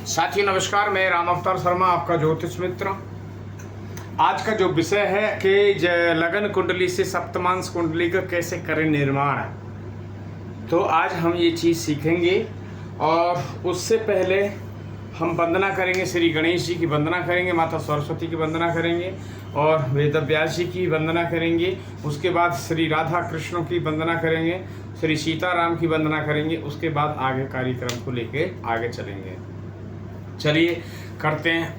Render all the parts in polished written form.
साथी नमस्कार, मैं राम अवतार शर्मा, आपका ज्योतिष मित्र। आज का जो विषय है कि लगन कुंडली से सप्तमांश कुंडली का कैसे करें निर्माण, तो आज हम ये चीज़ सीखेंगे। और उससे पहले हम वंदना करेंगे, श्री गणेश जी की वंदना करेंगे, माता सरस्वती की वंदना करेंगे और वेदव्यास जी की वंदना करेंगे। उसके बाद श्री राधा कृष्ण की वंदना करेंगे, श्री सीताराम की वंदना करेंगे। उसके बाद आगे कार्यक्रम को लेके आगे चलेंगे। चलिए करते हैं।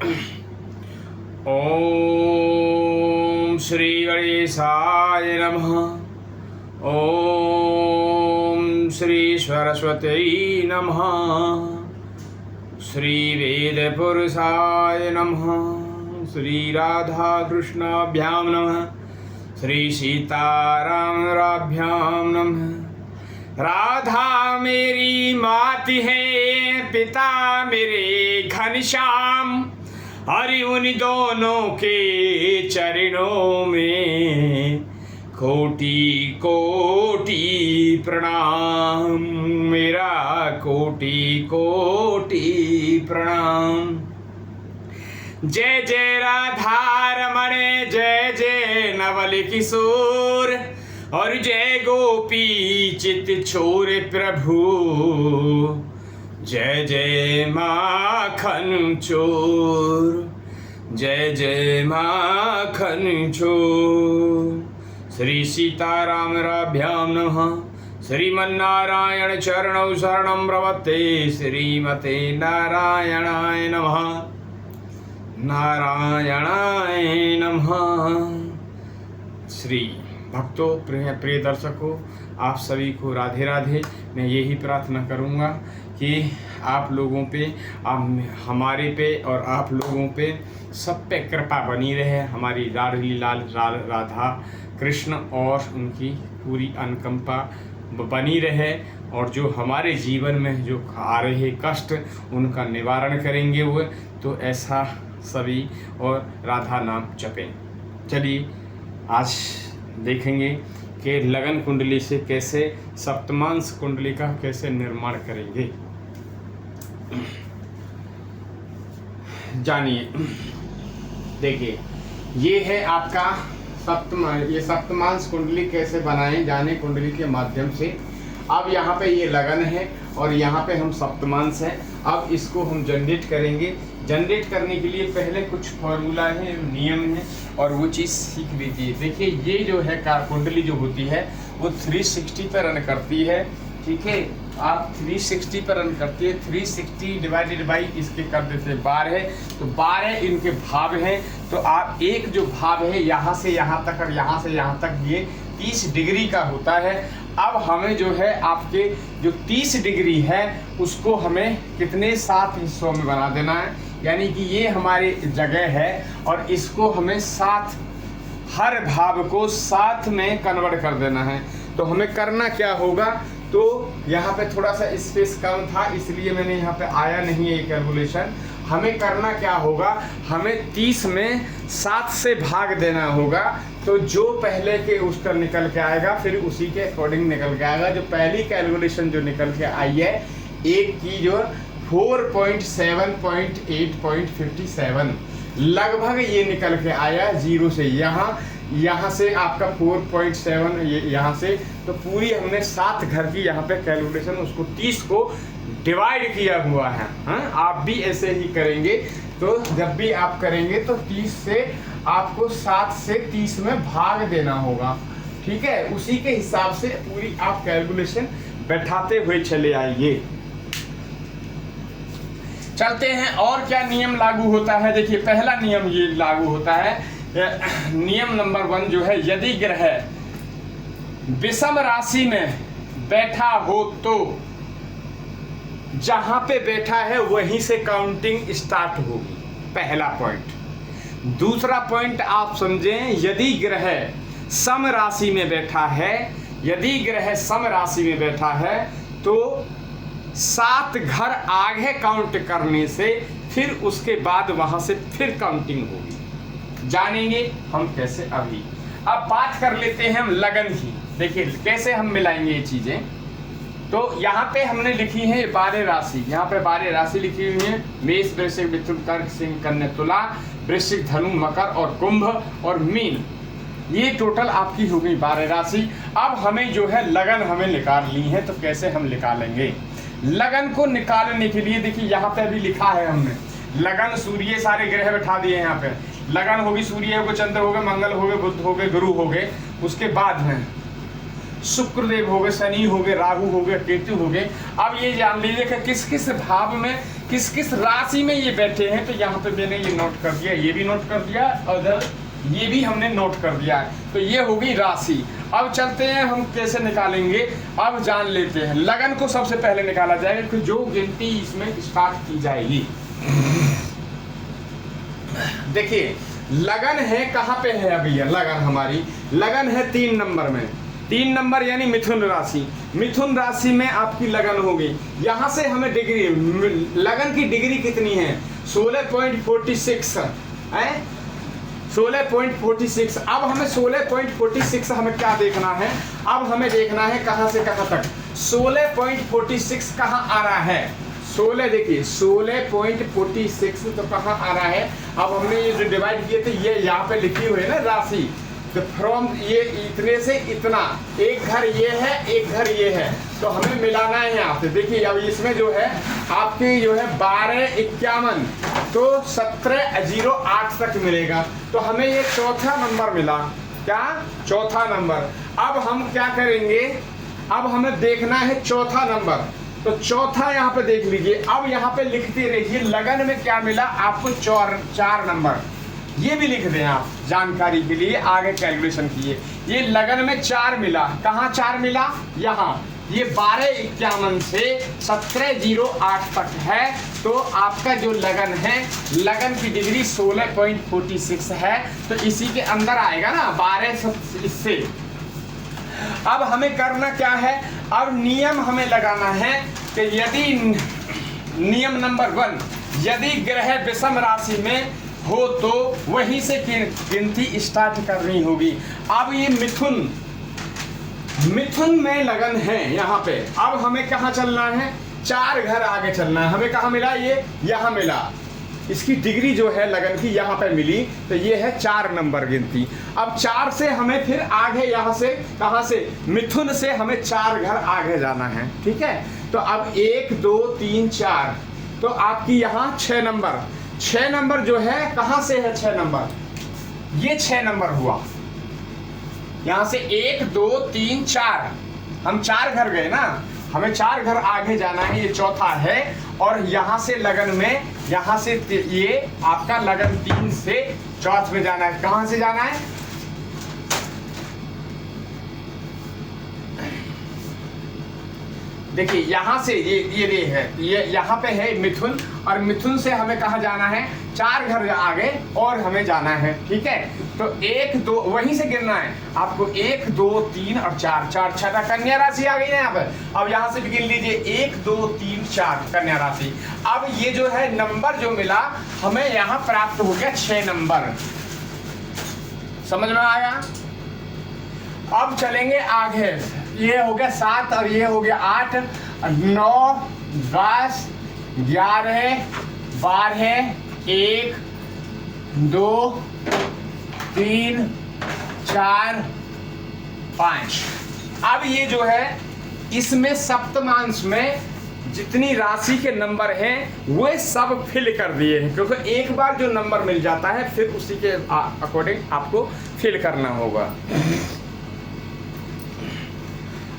ओम श्री गणेशाय नमः। ओम श्री सरस्वती नमः। श्री वेद पुरुषाय नमः। श्री राधा कृष्णाभ्यां नमः। श्री सीतारामभ्यां नमः। राधा मेरी माती है, पिता मेरे घनश्याम, हरि उन दोनों के चरणों में कोटि कोटि प्रणाम, मेरा कोटि कोटि प्रणाम। जय जय राधा रमण, जय जय नवल किशोर, और जय गोपी चित छोर प्रभु, जय जय माखन चोर, जय जय माखन चोर। श्री सीतारामभ्यां नमः। श्रीमन्नारायण चरणौ शरणं प्रपद्ये, श्रीमते नारायणाय नमः। नारायणाय नमः। श्री भक्तों, प्रिय दर्शकों, आप सभी को राधे राधे। मैं यही प्रार्थना करूंगा कि आप लोगों पे, हमारे पे और आप लोगों पे सब पे कृपा बनी रहे। हमारी लाडली लाल राधा कृष्ण और उनकी पूरी अनुकंपा बनी रहे, और जो हमारे जीवन में जो आ रहे कष्ट उनका निवारण करेंगे वो, तो ऐसा सभी और राधा नाम जपें। चलिए आज देखेंगे कि लगन कुंडली से कैसे सप्तमांश कुंडली का कैसे निर्माण करेंगे। जानिए, देखिए ये है आपका ये सप्तमांश कुंडली कैसे बनाएं, जाने कुंडली के माध्यम से। अब यहाँ पे ये लगन है और यहाँ पे हम सप्तमांश है। अब इसको हम जनरेट करेंगे। जनरेट करने के लिए पहले कुछ फॉर्मूला है, नियम है, और वो चीज़ सीख लीजिए। देखिए ये जो है कुंडली जो होती है वो 360 पर रन करती है, ठीक है। आप 360 पर रन करती है। 360 डिवाइडेड बाई इसके कर देते हैं 12, तो 12 इनके भाव हैं। तो आप एक जो भाव है यहाँ से यहाँ तक और यहाँ से यहाँ तक, ये 30 डिग्री का होता है। अब हमें जो है आपके जो 30 डिग्री है उसको हमें कितने 7 हिस्सों में बना देना है। यानी कि ये हमारी जगह है और इसको हमें 7, हर भाव को 7 में कन्वर्ट कर देना है। तो हमें करना क्या होगा, तो यहाँ पे थोड़ा सा स्पेस कम था इसलिए मैंने यहाँ पे आया नहीं है ये कैलकुलेशन। हमें करना क्या होगा, हमें 30 में 7 से भाग देना होगा। तो जो पहले के उस पर निकल के आएगा फिर उसी के अकॉर्डिंग निकल के आएगा। जो पहली कैलकुलेशन जो निकल के आई है, एक की जो 4.7.8.57 लगभग ये निकल के आया जीरो से। यहाँ से आपका 4.7 यहाँ से, तो पूरी हमने 7 घर की यहाँ पे कैलकुलेशन उसको 30 को डिवाइड किया हुआ है। हाँ, आप भी ऐसे ही करेंगे। तो जब भी आप करेंगे तो 30 से आपको 7 से 30 में भाग देना होगा, ठीक है। उसी के हिसाब से पूरी आप कैलकुलेशन बैठाते हुए चले आइए। चलते हैं और क्या नियम लागू होता है। देखिए पहला नियम ये लागू होता है, नियम नंबर 1 जो है, यदि ग्रह विषम राशि में बैठा हो तो जहां पे बैठा है वहीं से काउंटिंग स्टार्ट होगी, पहला पॉइंट। दूसरा पॉइंट आप समझें, यदि ग्रह सम राशि में बैठा है, यदि ग्रह सम राशि में बैठा है तो 7 घर आगे काउंट करने से फिर उसके बाद वहां से फिर काउंटिंग होगी। जानेंगे हम कैसे अभी। अब बात कर लेते हैं हम लगन की। देखिए कैसे हम मिलाएंगे ये चीजें। तो यहाँ पे हमने लिखी है 12 राशि, यहाँ पे 12 राशि लिखी हुई है, मेष, वृश्चिक, मिथुन, कर्क, सिंह, कन्या, तुला, वृश्चिक, धनु, मकर और कुंभ और मीन। ये टोटल आपकी हो गई 12 राशि। अब हमें जो है लगन हमें निकाल ली है, तो कैसे हम निकालेंगे लगन को? निकालने के लिए देखिए यहाँ पे अभी लिखा है हमने लगन, सूर्य, सारे ग्रह बैठा दिए यहाँ पे। लगन होगी, सूर्य हो गए, चंद्र हो गए, मंगल हो गए, बुध हो गए, गुरु हो गए। उसके बाद में शुक्रदेव हो गए, शनि हो गए, राहु हो गए, केतु हो गए। अब ये जान लीजिए कि किस किस भाव में, किस किस राशि में ये बैठे हैं। तो यहाँ पे मैंने ये नोट कर दिया, ये भी नोट कर दिया और ये भी हमने नोट कर दिया है। तो ये हो गई राशि। अब चलते हैं हम कैसे निकालेंगे, अब जान लेते हैं। लगन को सबसे पहले निकाला जाएगा, फिर जो गिनती इसमें स्टार्ट की जाएगी। देखिए लगन है कहाँ पे है अभी? लगन हमारी लगन है 3 नंबर में। 3 नंबर यानी मिथुन राशि। मिथुन राशि में आपकी लगन होगी। यहाँ से हमें डिग्री, लगन की डिग्री कितनी है? 16.46 है, 16.46। अब हमें 16.46 हमें क्या देखना है? अब हमें देखना है कहाँ से कहाँ तक। 16.46 कहाँ आ रहा है? 16 देखिए 16.46 तो कहाँ आ रहा है? अब हमने ये जो डिवाइड किए थे ये यहाँ पे लिखी हुई है ना राशि, तो फ्रॉम ये इतने से इतना, एक घर ये है, एक घर ये है, तो हमें मिलाना है यहाँ पे। देखिए अब इसमें जो है आपकी जो है 1251 तो 1708 तक मिलेगा। तो हमें ये चौथा नंबर मिला। क्या? चौथा नंबर। अब हम क्या करेंगे? अब हमें देखना है चौथा नंबर। तो चौथा यहाँ पे देख लीजिए। अब यहाँ पे लिखते रहिए लगन में क्या मिला आपको? 4 नंबर। ये भी लिख दें आप जानकारी के लिए, आगे कैलकुलेशन कीजिए। ये लगन में 4 मिला। कहाँ 4 मिला? यहाँ। ये 1251 से 1708 तक है। तो आपका जो लगन है, लगन की डिग्री 16.46 है। तो इसी के अंदर आएगा ना 12 इससे। अब हमें करना क्या है? अब नियम हमें लगाना है कि यदि नियम नंबर 1, यदि ग्रह विषम राशि में हो तो वहीं से गिनती स्टार्ट करनी होगी। अब ये मिथुन में लगन है यहाँ पे। अब हमें कहाँ चलना है? 4 घर आगे चलना है। हमें कहाँ मिला? ये यहाँ मिला। इसकी डिग्री जो है लगन की यहाँ पे मिली, तो ये है 4 नंबर गिनती। अब 4 से हमें फिर आगे यहाँ से कहाँ से? मिथुन से हमें 4 घर आगे जाना है। ठीक है, तो अब 1 2 3 4, तो आपकी यहाँ 6 नंबर। 6 नंबर जो है कहाँ से है? 6 नंबर ये 6 नंबर हुआ। यहाँ से 1 2 3 4, हम 4 घर गए ना, हमें 4 घर आगे जाना है। ये चौथा है। और यहाँ से लगन में, यहाँ से ये आपका लगन 3 से चौथ में जाना है। कहाँ से जाना है? देखिए यहाँ से ये है, ये यहाँ पे है मिथुन, और मिथुन से हमें कहाँ जाना है? 4 घर आगे और हमें जाना है। ठीक है, तो 1 2 वहीं से गिरना है आपको। 1 2 3 और 4 4 छठा कन्या राशि आ गई है यहाँ पर। अब यहाँ से भी गिन लीजिए 1 2 3 4 कन्या राशि। अब ये जो है नंबर जो मिला हमें यहाँ प्राप्त हो गया 6 नंबर। समझ में आया? अब चलेंगे आगे। ये हो गया 7 और ये हो गया 8 9 10 11 12 1 2 3 4 5। अब ये जो है इसमें सप्तमांश में जितनी राशि के नंबर हैं वो सब फिल कर दिए हैं, क्योंकि एक बार जो नंबर मिल जाता है फिर उसी के अकॉर्डिंग आपको फिल करना होगा।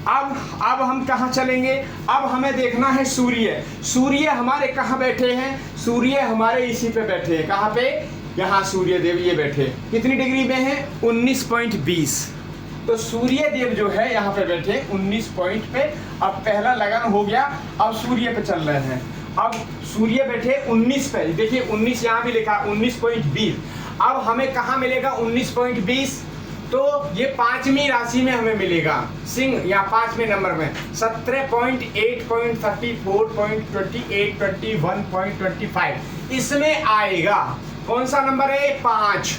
अब हम कहाँ चलेंगे? अब हमें देखना है सूर्य। सूर्य हमारे कहाँ बैठे हैं? सूर्य हमारे इसी पे बैठे हैं। कहाँ पे? यहाँ सूर्य देव ये बैठे। कितनी डिग्री में है? 19.20। तो सूर्य देव जो है यहाँ पे बैठे 19 पॉइंट पे। अब पहला लगन हो गया, अब सूर्य पे चल रहे हैं। अब सूर्य बैठे 19 पे। देखिए 19 यहाँ भी लिखा 19.20। अब हमें कहाँ मिलेगा 19.20? तो ये 5वीं राशि में हमें मिलेगा, सिंह या 5वें नंबर में 17.8.34.28.21.25 इसमें आएगा। कौन सा नंबर है? 5।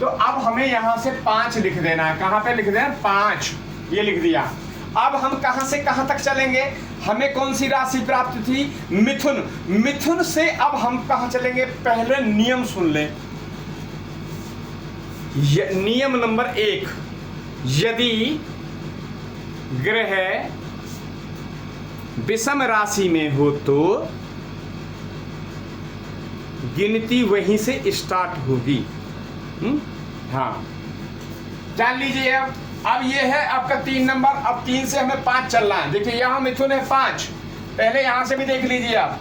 तो अब हमें यहाँ से 5 लिख देना है। कहाँ पे लिख देना? 5 ये लिख दिया। अब हम कहां से कहां तक चलेंगे, हमें कौन सी राशि प्राप्त थी, मिथुन। मिथुन से अब हम कहां चलेंगे, पहले नियम सुन लें। नियम नंबर 1, यदि ग्रह विषम राशि में हो तो गिनती वहीं से स्टार्ट होगी। हाँ, जान लीजिए। अब ये है आपका 3 नंबर। अब 3 से हमें 5 चलना है। देखिए यहाँ मिथुन है 5, पहले यहाँ से भी देख लीजिए आप।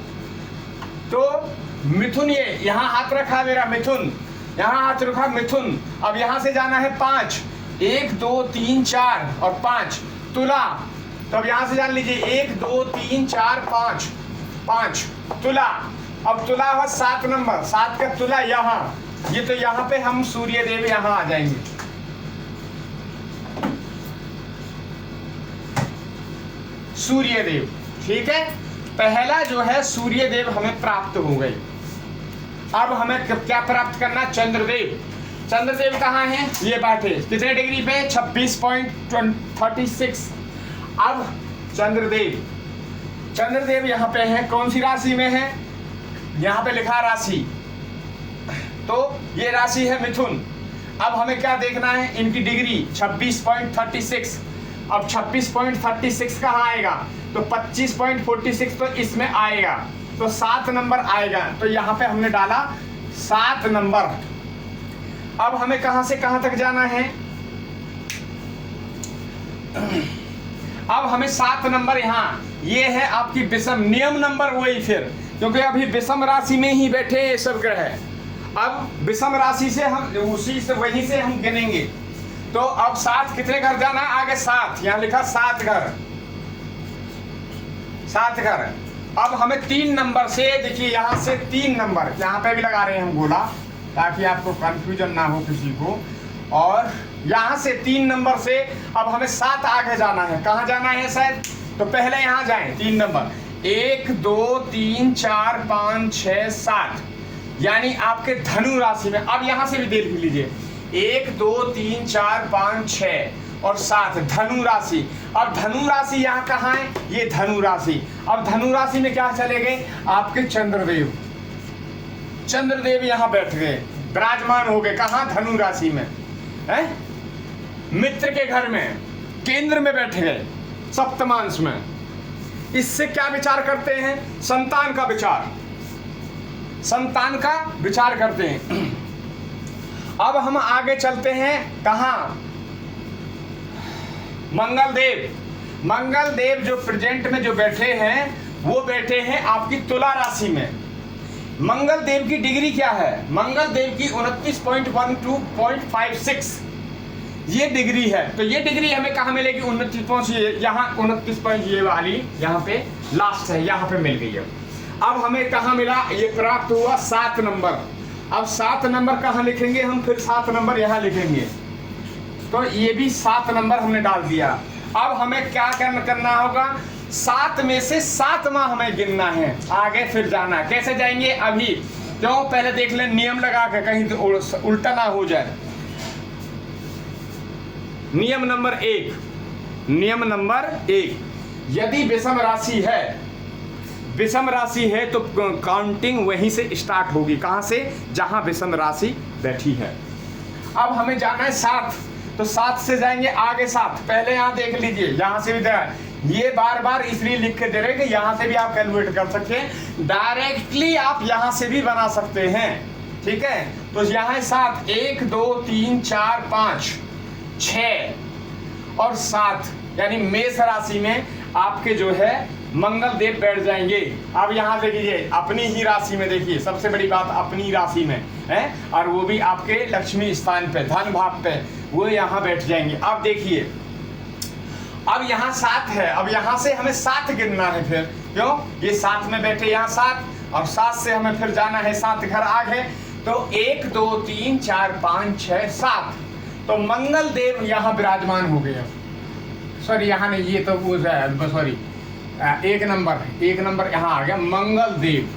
तो मिथुन, ये यहाँ हाथ रखा मेरा मिथुन, यहाँ हाथ रखा मिथुन। अब यहाँ से जाना है 5, 1 2 3 4 और 5 तुला। तो अब यहाँ से जान लीजिए 1 2 3 4 5, 5 तुला। अब तुला हुआ 7 नंबर, 7 का तुला यहाँ, ये तो यहाँ पे हम सूर्य देव यहाँ आ जाएंगे। सूर्य देव, ठीक है, पहला जो है सूर्य देव हमें प्राप्त हो गई। अब हमें क्या प्राप्त करना, चंद्रदेव। चंद्रदेव कहाँ है, ये बैठे कितने डिग्री पे, 26.36। अब चंद्रदेव, चंद्रदेव यहाँ पे है, कौन सी राशि में है, यहाँ पे लिखा राशि, तो ये राशि है मिथुन। अब हमें क्या देखना है, इनकी डिग्री 26.36। अब 26.36 कहाँ आएगा, तो 25.46 तो इसमें आएगा, तो 7 नंबर आएगा। तो यहाँ पे हमने डाला 7 नंबर। अब हमें कहाँ से कहाँ तक जाना है, अब हमें 7 नंबर, यहाँ ये है आपकी विषम, नियम नंबर वही फिर, क्योंकि अभी विषम राशि में ही बैठे ये सब ग्रह। अब विषम राशि से हम उसी से वहीं से हम गिनेंगे। तो अब 7 कितने घर जाना है आगे, 7, यहाँ लिखा 7 घर, 7 घर। अब हमें 3 नंबर से, देखिए यहाँ से 3 नंबर, यहाँ पे भी लगा रहे हैं हम गोला ताकि आपको कंफ्यूजन ना हो किसी को। और यहाँ से 3 नंबर से अब हमें 7 आगे जाना है। कहाँ जाना है शायद, तो पहले यहाँ जाएं 3 नंबर, 1 2 3 4 5 6 7, यानी आपके धनु राशि में। अब यहाँ से भी देख लीजिए, 1 2 3 4 5 6 और 7, धनु राशि। अब धनु राशि यहाँ कहाँ है, ये धनु राशि। अब धनु राशि में क्या चले गए, आपके चंद्रदेव। चंद्रदेव यहाँ बैठ गए, विराजमान हो गए, कहाँ, धनु राशि में है, मित्र के घर में, केंद्र में बैठ गए, सप्तमांश में। इससे क्या विचार करते हैं, संतान का विचार, संतान का विचार करते हैं। अब हम आगे चलते हैं, कहाँ, मंगल देव। मंगल देव जो प्रेजेंट में जो बैठे हैं, वो बैठे हैं आपकी तुला राशि में। मंगल देव की डिग्री क्या है, मंगल देव की 29.12.56 ये डिग्री है। तो ये डिग्री हमें कहाँ मिलेगी, 29, यहाँ 29 ये वाली यहाँ पे लास्ट है, यहाँ पे मिल गई है। अब हमें कहाँ मिला, ये प्राप्त हुआ 7 नंबर। अब 7 नंबर कहाँ लिखेंगे हम, फिर 7 नंबर यहाँ लिखेंगे, तो ये भी 7 नंबर हमने डाल दिया। अब हमें क्या करना होगा, 7 में से 7वां हमें गिनना है, आगे फिर जाना। कैसे जाएंगे, अभी क्यों, पहले देख लें नियम लगा के, कहीं तो उल्टा ना हो जाए। नियम नंबर 1, नियम नंबर 1, यदि विषम राशि है, विषम राशि है तो काउंटिंग वहीं से स्टार्ट होगी, कहां से, जहां विषम राशि बैठी है। अब हमें जाना है 7, तो 7 से जाएंगे आगे 7, पहले यहाँ देख लीजिए, यहाँ से भी दे रहा है, ये बार बार इसलिए लिख के दे रहे हैं कि यहाँ से भी आप कैलकुलेट कर सकते हैं, डायरेक्टली आप यहाँ से भी बना सकते हैं, ठीक है। तो यहाँ है 7, 1 2 3 4 5 6 और 7, यानी मेष राशि में आपके जो है मंगल देव बैठ जाएंगे। अब यहाँ देखिए, अपनी ही राशि में, देखिए सबसे बड़ी बात, अपनी राशि में है, और वो भी आपके लक्ष्मी स्थान पे, धन भाव पे, वो यहाँ बैठ जाएंगे। अब देखिए, अब यहाँ 7 है, अब यहाँ से हमें 7 गिनना है फिर, क्यों, ये 7 में बैठे, यहाँ 7, और 7 से हमें फिर जाना है 7 घर आगे, तो 1 2 3 4 5 6 7, तो मंगल देव यहाँ विराजमान हो गए। सॉरी, यहाँ नहीं, ये तो वो सॉरी, 1 नंबर यहाँ आ गया, मंगल देव।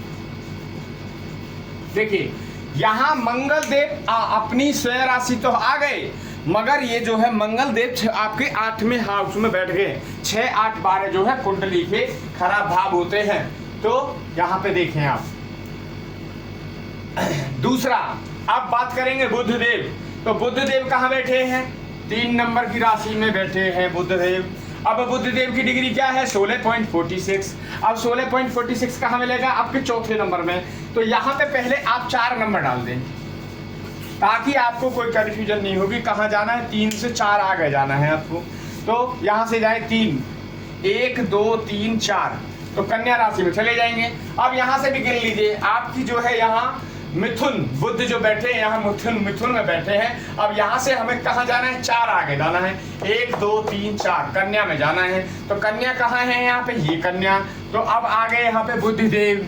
देखिए यहाँ मंगल देव अपनी स्वयं राशि तो आ गए, मगर ये जो है मंगल देव आपके 8वें हाउस में बैठ गए। 6, 8, 12 जो है कुंडली के खराब भाव होते हैं। तो यहाँ पे देखें आप। दूसरा अब बात करेंगे बुध देव। तो बुध देव कहाँ बैठे हैं? 3 नंबर की राशि में बैठे हैं बुध देव। अब बुध देव की डिग्री क्या है? 16.46। अब 16.46 कहाँ मिलेगा? आपके 4थे नंबर में। तो यहाँ पे पहले आप 4 नंबर डाल दें ताकि आपको कोई कंफ्यूजन नहीं होगी। कहाँ जाना है? 3 से 4 आगे जाना है आपको। तो यहाँ से जाए 3, 1, 2, 3, 4, तो कन्या राशि में चले जाएंगे। अब यहाँ से भी गिन लीजिए, आपकी जो है यहाँ मिथुन, बुध जो बैठे हैं यहाँ मिथुन में बैठे हैं। अब यहाँ से हमें कहाँ जाना है? 4 आगे जाना है। 1, 2, 3, 4 कन्या में जाना है। तो कन्या कहाँ है? यहाँ पे ये कन्या। तो अब आ गए यहाँ पे बुध देव।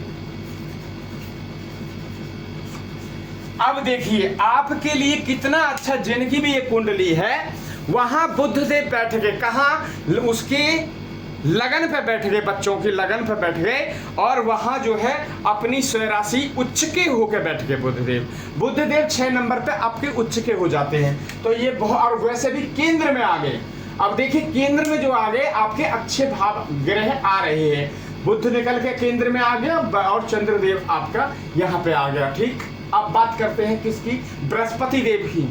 अब देखिए आपके लिए कितना अच्छा, जिनकी भी ये कुंडली है वहां बुध देव बैठ गए। कहाँ? उसके लगन पे बैठ गए, बच्चों की लगन पे बैठ गए और वहां जो है अपनी स्वराशि उच्च के होकर बैठ गए बुधदेव। बुधदेव 6 नंबर पे आपके उच्च के हो जाते हैं। तो ये बहुत, और वैसे भी केंद्र में आ गए। अब देखिए केंद्र में जो आ गए आपके अच्छे भाव ग्रह आ रहे हैं। बुध निकल के केंद्र में आ गया और चंद्रदेव आपका यहाँ पे आ गया। ठीक, अब बात करते हैं किसकी? बृहस्पति देव की।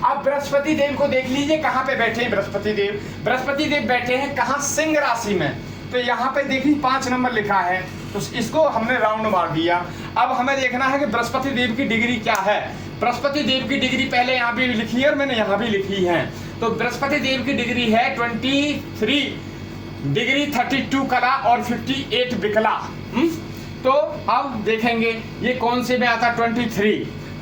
अब बृहस्पति देव को देख लीजिए कहाँ पे बैठे हैं बृहस्पति देव। बृहस्पति देव बैठे हैं कहाँ? सिंह राशि में। तो यहाँ पे देखिए 5 नंबर लिखा है, तो इसको हमने राउंड मार दिया। अब हमें देखना है कि बृहस्पति देव की डिग्री क्या है। बृहस्पति देव की डिग्री पहले यहाँ पे लिखी है और मैंने यहाँ भी लिखी है। तो बृहस्पति देव की डिग्री है 23 डिग्री, 32 कला और 58 विकला। तो अब देखेंगे ये कौन से में आता?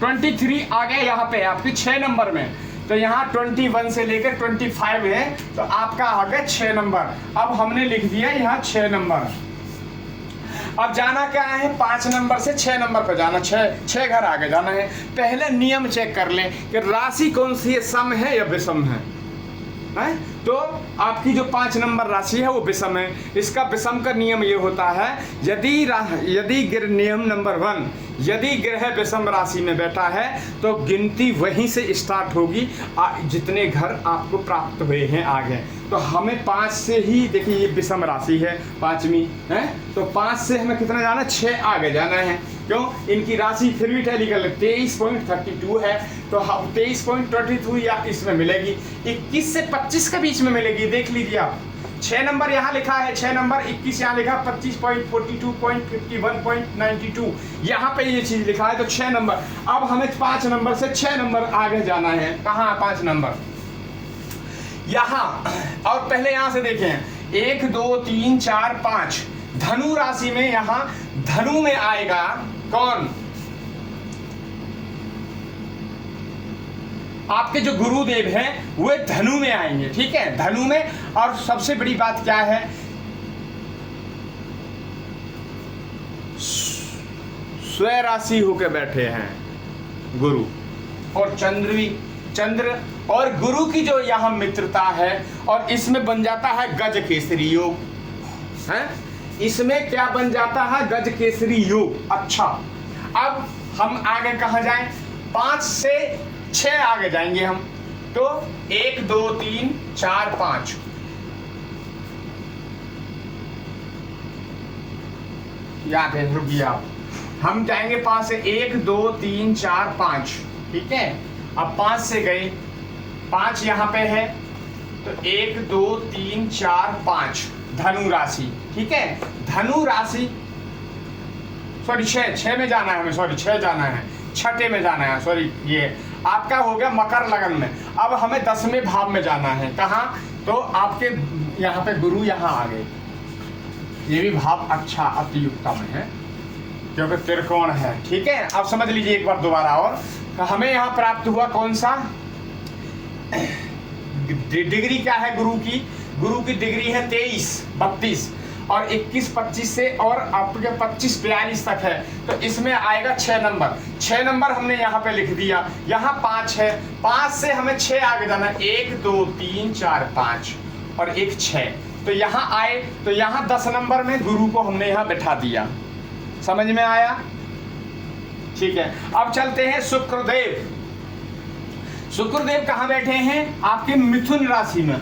23 आ गया यहाँ पे आपकी 6 नंबर में। तो यहाँ 21 से लेकर 25 है, तो आपका आ गया 6 नंबर। अब हमने लिख दिया यहाँ 6 नंबर। अब जाना क्या है? 5 नंबर से 6 नंबर पे जाना, 6 घर आगे जाना है। पहले नियम चेक कर लें कि राशि कौन सी है, सम है या विषम है। तो आपकी जो 5 नंबर राशि है वो विषम है। इसका विषम का नियम ये होता है, यदि नियम नंबर 1, यदि ग्रह विषम राशि में बैठा है तो गिनती वहीं से स्टार्ट होगी जितने घर आपको प्राप्त हुए हैं आगे। तो हमें 5 से ही, देखिए ये विषम राशि है 5वीं है, तो 5 से हमें कितना जाना? 6 आगे जाना है। क्यों? इनकी राशि फिर भी टैली कर ले, 23.32 है, तो हम 23.32 या इसमें मिलेगी। 21 से 25 के बीच में मिलेगी। देख लीजिए आप, 6 नंबर यहाँ लिखा है, 6 नंबर 21 यहाँ लिखा, 25.42.51.92 यहाँ पे ये चीज लिखा है। तो 6 नंबर। अब हमें 5 नंबर से 6 नंबर आगे जाना है। कहाँ? 5 नंबर यहाँ। और पहले यहाँ से देखें 1, 2, 3, 4, 5 धनु राशि में, यहाँ धनु में आएगा कौन? आपके जो गुरुदेव हैं वे धनु में आएंगे। ठीक है, धनु में। और सबसे बड़ी बात क्या है? स्वयं राशि होकर बैठे हैं गुरु और चंद्र और गुरु की जो यहाँ मित्रता है, और इसमें बन जाता है गज केसरी योग है। इसमें क्या बन जाता है? गज केसरी योग। अच्छा, अब हम आगे कहाँ जाएं? 5 से 6 आगे जाएंगे हम। तो 1, 2, 3, 4, 5 याद है, रुकिए आप। हम जाएंगे 5 से 1, 2, 3, 4, 5। ठीक है, अब 5 से गए, 5 यहाँ पे है, तो 1, 2, 3, 4, 5 धनु राशि। ठीक है, धनु राशि, सॉरी 6 में जाना है हमें, सॉरी 6 जाना है, 6ठे में जाना है, सॉरी ये आपका हो गया मकर लगन में। अब हमें 10वें भाव में जाना है। कहाँ? तो आपके यहाँ पे गुरु यहाँ आ गए। ये भी भाव अच्छा अति उत्तम है क्योंकि त्रिकोण है। ठीक है, अब समझ लीजिए एक बार दोबारा। और हमें यहाँ प्राप्त हुआ कौन सा? डिग्री क्या है गुरु की? गुरु की डिग्री है 23, 32 और 21, 25 से और आपके 25, 42 तक है। तो इसमें आएगा 6 नंबर। 6 नंबर हमने यहाँ पे लिख दिया। यहाँ 5 है, 5 से हमें 6 आगे जाना है। 1, 2, 3, 4, 5 और 1, 6। तो यहाँ आए, तो यहाँ 10 नंबर में गुरु को हमने यहाँ बैठा दिया। समझ में आया? ठीक है, अब चलते हैं शुक्रदेव। शुक्रदेव कहाँ बैठे हैं? आपके मिथुन राशि में।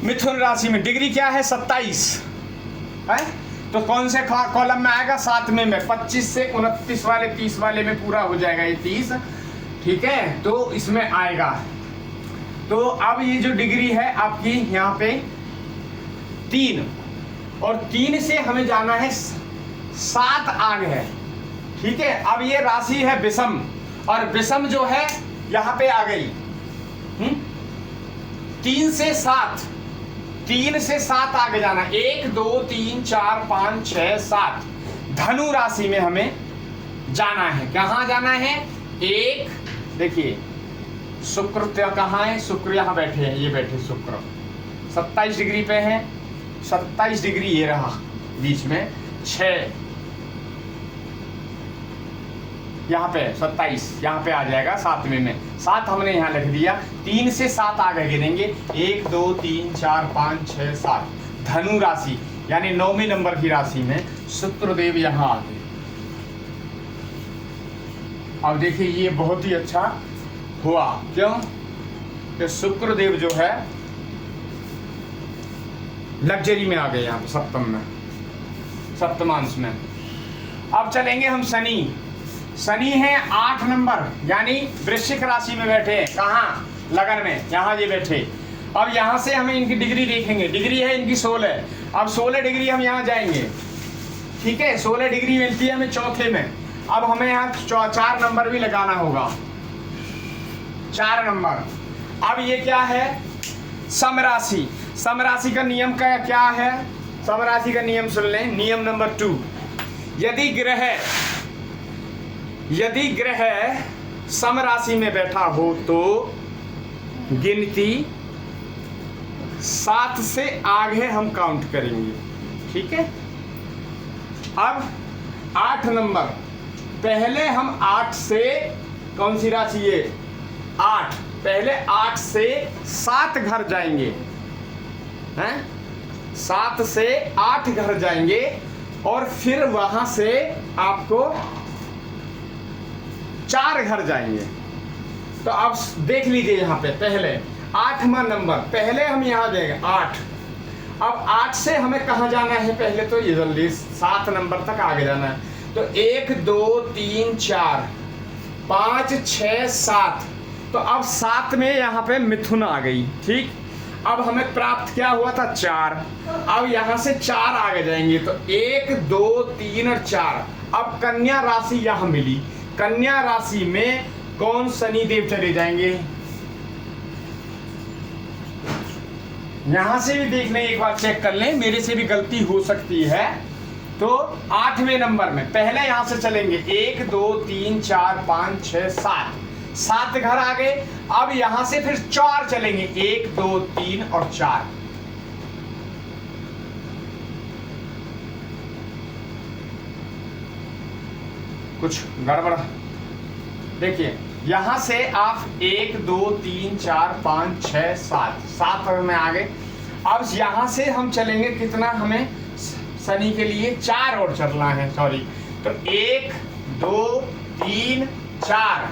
मिथुन राशि में डिग्री क्या है? 27 है। तो कौन से कॉलम में आएगा? 7वें में। 25 से 29 वाले 30 वाले में पूरा हो जाएगा ये 30, ठीक है, तो इसमें आएगा। तो अब ये जो डिग्री है आपकी यहाँ पे 3, और 3 से हमें जाना है 7 आगे है, ठीक है। अब ये राशि है विषम, और विषम जो है यहाँ पे आ गई 3 से 7, 3 से 7 आगे जाना, 1 2 3 4 5 6 7। धनु राशि में हमें जाना है। कहाँ जाना है? एक, देखिए शुक्र कहाँ है? शुक्र यहाँ बैठे हैं, ये बैठे शुक्र 27 डिग्री पे हैं। 27 डिग्री ये रहा बीच में, 6 यहाँ पे 27 यहाँ पे आ जाएगा 7वें में। 7 हमने यहाँ लिख दिया। 3 से 7 आगे गिनेंगे, 1 2 3 4 5 6 7। धनु राशि यानी 9वें नंबर की राशि में शुक्रदेव यहाँ आ गए। अब देखिए ये बहुत ही अच्छा हुआ, क्यों कि शुक्रदेव जो है लग्जरी में आ गए यहाँ पे, सप्तम में, सप्तमांश में। अब चलेंगे हम शनि। शनि है 8 नंबर, यानी वृश्चिक राशि में बैठे हैं। कहाँ? लगन में, यहाँ ये बैठे। अब यहाँ से हमें इनकी डिग्री देखेंगे। डिग्री है इनकी 16। अब 16 डिग्री हम यहाँ जाएंगे, ठीक है। 16 डिग्री मिलती है हमें चौथे में। अब हमें यहाँ 4 नंबर भी लगाना होगा, 4 नंबर। अब ये क्या है? समराशि। समराशि का नियम क्या है? समराशि का नियम सुन लें। नियम नंबर 2, यदि ग्रह समराशि में बैठा हो तो गिनती 7 से आगे हम काउंट करेंगे, ठीक है। अब 8 नंबर, पहले हम 8 से, कौन सी राशि है? 8। पहले 8 से 7 घर जाएंगे, हैं? 7 से 8 घर जाएंगे, और फिर वहां से आपको 4 घर जाएंगे। तो अब देख लीजिए यहाँ पे पहले 8वां नंबर, पहले हम यहाँ जाएंगे 8। अब 8 से हमें कहाँ जाना है? पहले तो ये जल्दी 7 नंबर तक आगे जाना है। तो 1 2 3 4 5 6 7। तो अब 7 में यहाँ पे मिथुन आ गई, ठीक। अब हमें प्राप्त क्या हुआ था? 4। अब यहाँ से 4 आगे जाएंगे, तो 1 2 3 और 4। अब कन्या राशि यहाँ मिली। कन्या राशि में कौन? शनिदेव चले जाएंगे। यहां से भी देख लें, एक बार चेक कर लें, मेरे से भी गलती हो सकती है। तो 8वें नंबर में पहले यहां से चलेंगे, 1 2 3 4 5 6 7। 7 घर आ गए। अब यहां से फिर 4 चलेंगे, 1 2 3 और 4। कुछ गड़बड़, देखिए यहां से आप 1 2 3 4 5 6 7 में आ गए। अब यहां से हम चलेंगे कितना? हमें शनि के लिए 4 और चलना है, सॉरी। तो 1 2 3 4।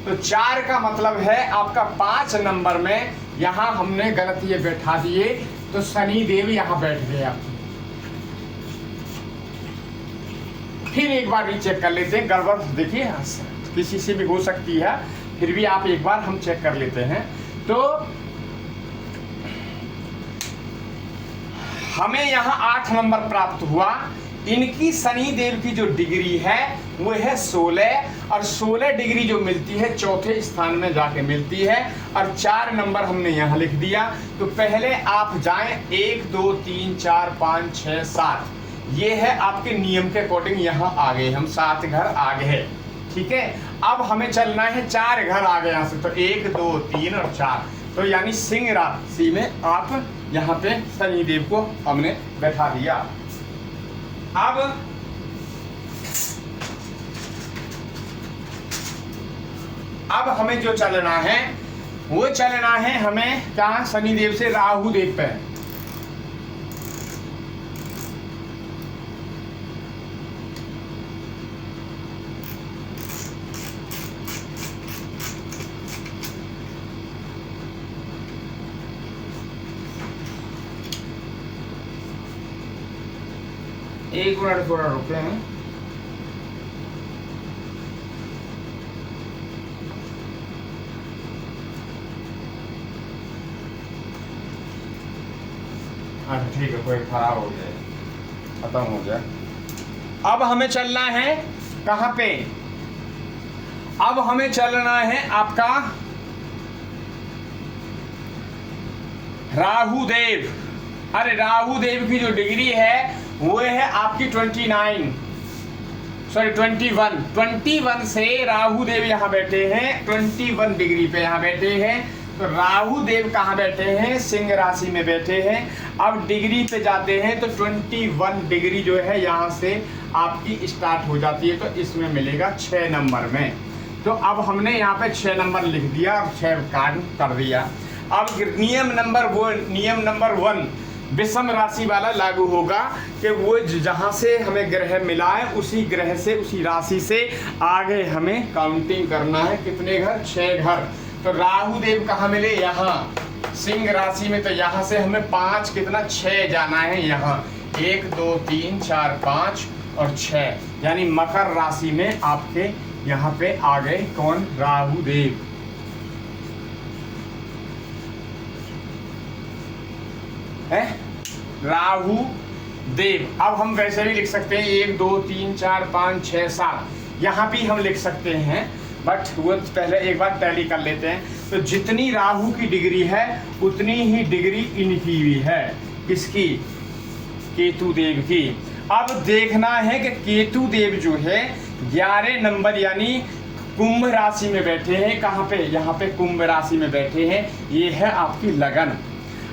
तो 4 का मतलब है आपका 5 नंबर में। यहां हमने गलत ये बैठा दिए, तो शनि देव यहां बैठ गए आपके। फिर एक बार रीचेक कर लेते हैं, गड़बड़ देखिए किसी से भी हो सकती है, फिर भी आप एक बार हम चेक कर लेते हैं। तो हमें यहाँ 8 नंबर प्राप्त हुआ। इनकी शनि देव की जो डिग्री है वो है 16, और 16 डिग्री जो मिलती है चौथे स्थान में जाके मिलती है, और 4 नंबर हमने यहाँ लिख दिया। तो पहले आप जाएं 1 2 3 4 5 6 7। ये है आपके नियम के अकॉर्डिंग यहाँ आ गए हम, 7 घर आगे है, ठीक है। अब हमें चलना है 4 घर आगे यहाँ से, तो 1 2 3 और 4। तो यानी सिंह राशि में आप यहाँ पे शनिदेव को हमने बैठा दिया। अब हमें जो चलना है वो चलना है हमें कहाँ? शनिदेव से राहु देव पे। एक मिनट थोड़ा रुके हैं। अच्छा ठीक है, कोई खराब हो गया, खत्म हो गया। अब हमें चलना है कहाँ पे? अब हमें चलना है आपका राहु देव। अरे राहु देव की जो डिग्री है वो है आपकी 21 से राहु देव यहाँ बैठे हैं, 21 डिग्री पे यहाँ बैठे हैं। तो राहु देव कहाँ बैठे हैं? सिंह राशि में बैठे हैं। अब डिग्री पे जाते हैं तो 21 डिग्री जो है यहाँ से आपकी स्टार्ट हो जाती है, तो इसमें मिलेगा 6 नंबर में। तो अब हमने यहाँ पे 6 नंबर लिख दिया और 6 काट कर दिया। अब नियम नंबर 1 विषम राशि वाला लागू होगा कि वो जहाँ से हमें ग्रह मिला है उसी ग्रह से, उसी राशि से आगे हमें काउंटिंग करना है। कितने घर? 6 घर। तो राहु देव कहाँ मिले? यहाँ सिंह राशि में। तो यहाँ से हमें 5 कितना 6 जाना है यहाँ। 1 2 3 4 5 और 6, यानी मकर राशि में आपके यहाँ पे आ गए कौन? राहु देव। है राहु देव। अब हम वैसे भी लिख सकते हैं 1 2 3 4 5 6 7, यहाँ भी हम लिख सकते हैं, बट वो पहले एक बार टैली कर लेते हैं। तो जितनी राहु की डिग्री है उतनी ही डिग्री इनकी भी है। किसकी? केतु देव की। अब देखना है कि केतु देव जो है 11 नंबर यानी कुंभ राशि में बैठे हैं। कहाँ पे? यहाँ पे कुंभ राशि में बैठे हैं। ये है आपकी लगन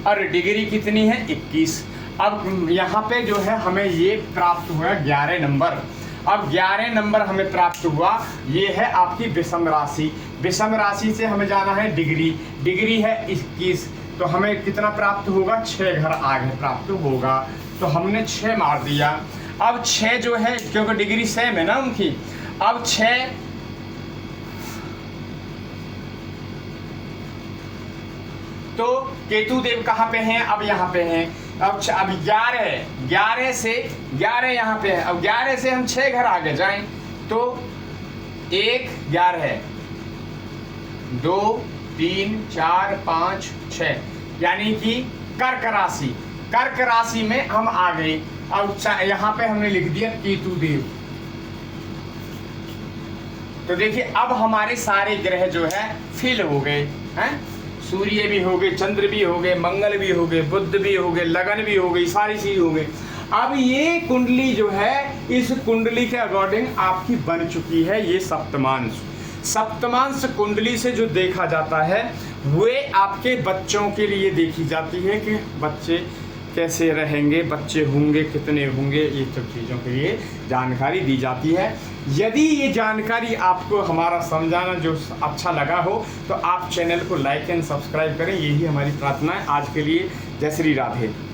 और डिग्री कितनी है? 21। अब यहाँ पे जो है हमें ये प्राप्त हुआ 11 नंबर। अब 11 नंबर हमें प्राप्त हुआ, ये है आपकी विषम राशि। विषम राशि से हमें जाना है डिग्री, डिग्री है 21। तो हमें कितना प्राप्त होगा? 6 घर आगे प्राप्त होगा। तो हमने 6 मार दिया। अब 6 जो है, क्योंकि डिग्री सेम है ना उनकी, अब 6 तो केतु देव कहाँ पे हैं? अब यहाँ पे हैं। अब 11 से 11 यहाँ पे है। अब 11 से हम 6 घर आगे जाएं तो 1 11 2 3 4 5 6, यानी कि कर्क राशि। कर्क राशि में हम आ गए। अब यहाँ पे हमने लिख दिया केतु देव। तो देखिए अब हमारे सारे ग्रह जो है फिल हो गए हैं। सूर्य भी हो गए, चंद्र भी हो गए, मंगल भी हो गए, बुध भी हो गए, लगन भी हो गई, सारी चीज हो गई। अब ये कुंडली जो है, इस कुंडली के अकॉर्डिंग आपकी बन चुकी है ये सप्तमांश। सप्तमांश कुंडली से जो देखा जाता है वे आपके बच्चों के लिए देखी जाती है कि बच्चे कैसे रहेंगे, बच्चे होंगे कितने होंगे, ये सब चीज़ों के लिए जानकारी दी जाती है। यदि ये जानकारी आपको हमारा समझाना जो अच्छा लगा हो तो आप चैनल को लाइक एंड सब्सक्राइब करें, यही हमारी प्रार्थना है। आज के लिए जय श्री राधे।